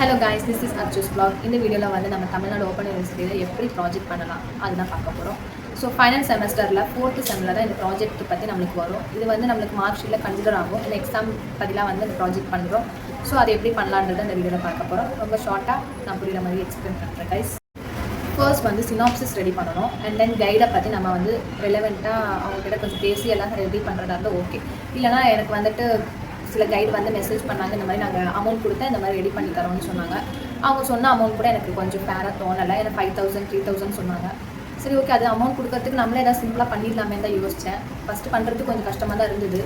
Hello guys, this is Arju's vlog. இந்த வீடியோவில் வந்து நம்ம தமிழ்நாடு ஓப்பன் யூனிவர்சிட்டியில் எப்படி ப்ராஜெக்ட் பண்ணலாம் அதுதான் பார்க்க போகிறோம். ஸோ ஃபைனல் செமஸ்டரில் 4th செம்மில் தான் இந்த ப்ராஜெக்ட் பற்றி நம்மளுக்கு வரும். இது வந்து நம்மளுக்கு மார்க் ஷீட்டில் கன்சிடர் ஆகும். இந்த எக்ஸாம் பதிலாக வந்து இந்த ப்ராஜெக்ட் பண்ணுறோம். ஸோ அதை எப்படி பண்ணலான்றதை இந்த வீடியோவில் பார்க்க போகிறோம். ரொம்ப ஷார்ட்டாக நான் புரியுற மாதிரி எக்ஸ்பிளைன் பண்ணுறேன் கைஸ். ஃபர்ஸ்ட் வந்து சினாப்சிஸ் ரெடி பண்ணணும். அண்ட் தென் கைடை பற்றி நம்ம வந்து ரெலவெண்ட்டாக அவங்ககிட்ட கொஞ்சம் பேசி எல்லாம் ரெடி பண்ணுறதா இருந்தால் ஓகே. இல்லைனா எனக்கு வந்துட்டு சில கைடு வந்து மெசேஜ் பண்ணாங்க, இந்த மாதிரி நாங்கள் அமௌண்ட் கொடுத்தேன், இந்த மாதிரி ரெடி பண்ணி தரோம்னு சொன்னாங்க. அவங்க சொன்ன அமௌண்ட் கூட எனக்கு கொஞ்சம் ஃபேராக தோணலை. எனக்கு 5000 3000 சொன்னாங்க. சரி ஓகே, அது அமௌண்ட் கொடுக்கறதுக்கு நம்மளே ஏதாவது சிம்பிளாக பண்ணிடலாமே தான் யோசித்தேன். ஃபஸ்ட்டு பண்ணுறதுக்கு கொஞ்சம் கஷ்டமாக தான் இருந்தது.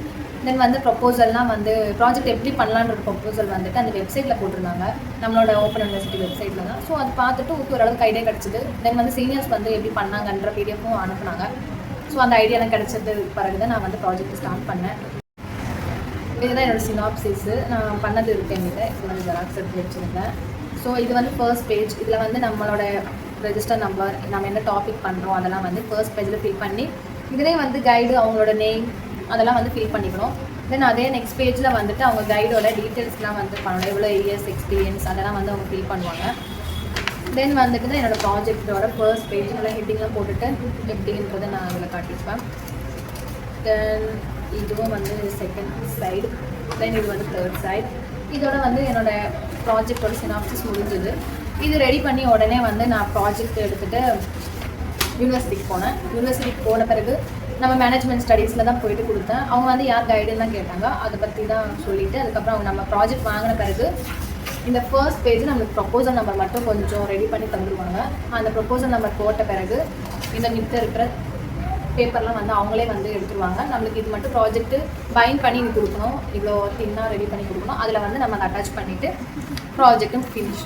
தென் வந்து ப்ரொப்போசல்லாம் வந்து ப்ராஜெக்ட் எப்படி பண்ணலான்ற ப்ரொப்போசல் வந்துட்டு அந்த வெப்சைட்டில் போட்டிருந்தாங்க, நம்மளோட ஓப்பன் யூனிவர்சிட்டி வெப்சைட்டில் தான். ஸோ அது பார்த்துட்டு ஓரளவுக்கு ஐடியா கிடச்சிது. தென் வந்து சீனியர்ஸ் வந்து எப்படி பண்ணாங்கன்ற பிடிஎஃப்பும் அனுப்புனாங்க. ஸோ அந்த ஐடியாலாம் கிடச்சது பிறகு தான் நான் வந்து ப்ராஜெக்ட் ஸ்டார்ட் பண்ணேன். இதுதான் என்னோடய சினாப்சிஸு. நான் பண்ணது இருக்கு என்கிட்ட. இது வந்து ஜெராக்ஸ் எடுத்து வச்சுருந்தேன். ஸோ இது வந்து ஃபர்ஸ்ட் பேஜ். இதில் வந்து நம்மளோட ரெஜிஸ்டர் நம்பர், நம்ம என்ன டாபிக் பண்ணுறோம் அதெல்லாம் வந்து ஃபர்ஸ்ட் பேஜில் ஃபில் பண்ணி, இதிலே வந்து கைடு அவங்களோட நேம் அதெல்லாம் வந்து ஃபில் பண்ணிக்கணும். தென் அதே நெக்ஸ்ட் பேஜில் வந்துட்டு அவங்க கைடோட டீட்டெயில்ஸ்லாம் வந்து பண்ணணும். எவ்வளோ இயர்ஸ் எக்ஸ்பீரியன்ஸ் அதெல்லாம் வந்து அவங்க ஃபில் பண்ணுவாங்க. தென் வந்துட்டு தான் என்னோடய ப்ராஜெக்டோட ஃபர்ஸ்ட் பேஜ் நல்லா ஹெட்டிங்லாம் போட்டுட்டு எப்படின்றதை நான் அதில் காட்டியிருப்பேன். தென் இதுவும் வந்து செகண்ட் சைடு. தென் இது வந்து தேர்ட் சைடு. இதோட வந்து என்னோடய ப்ராஜெக்டோட சினாப்சிஸ் முடிஞ்சது. இது ரெடி பண்ணி உடனே வந்து நான் ப்ராஜெக்ட் எடுத்துகிட்டு யூனிவர்சிட்டிக்கு போனேன். யூனிவர்சிட்டிக்கு போன பிறகு நம்ம மேனேஜ்மெண்ட் ஸ்டடீஸில் தான் போயிட்டு கொடுத்தேன். அவங்க வந்து யார் கைடுன்னு தான் கேட்டாங்க. அதை பற்றி தான் சொல்லிவிட்டு அதுக்கப்புறம் அவங்க நம்ம ப்ராஜெக்ட் வாங்கின பிறகு இந்த ஃபர்ஸ்ட் பேஜ் நம்மளுக்கு ப்ரொப்போசல் நம்பர் மட்டும் கொஞ்சம் ரெடி பண்ணி தந்துடுவாங்க. அந்த ப்ரொப்போசல் நம்பர் போட்ட பிறகு இந்த மித்த இருக்கிற பேப்பர்லாம் வந்து அவங்களே வந்து எடுத்துருவாங்க. நம்மளுக்கு இது மட்டும் ப்ராஜெக்ட்டு பைண்ட் பண்ணி கொடுக்கணும். இவ்வளோ தின்னாக ரெடி பண்ணி கொடுக்கணும். அதில் வந்து நம்ம அதை அட்டாச் பண்ணிவிட்டு ப்ராஜெக்ட்டும் ஃபினிஷ்.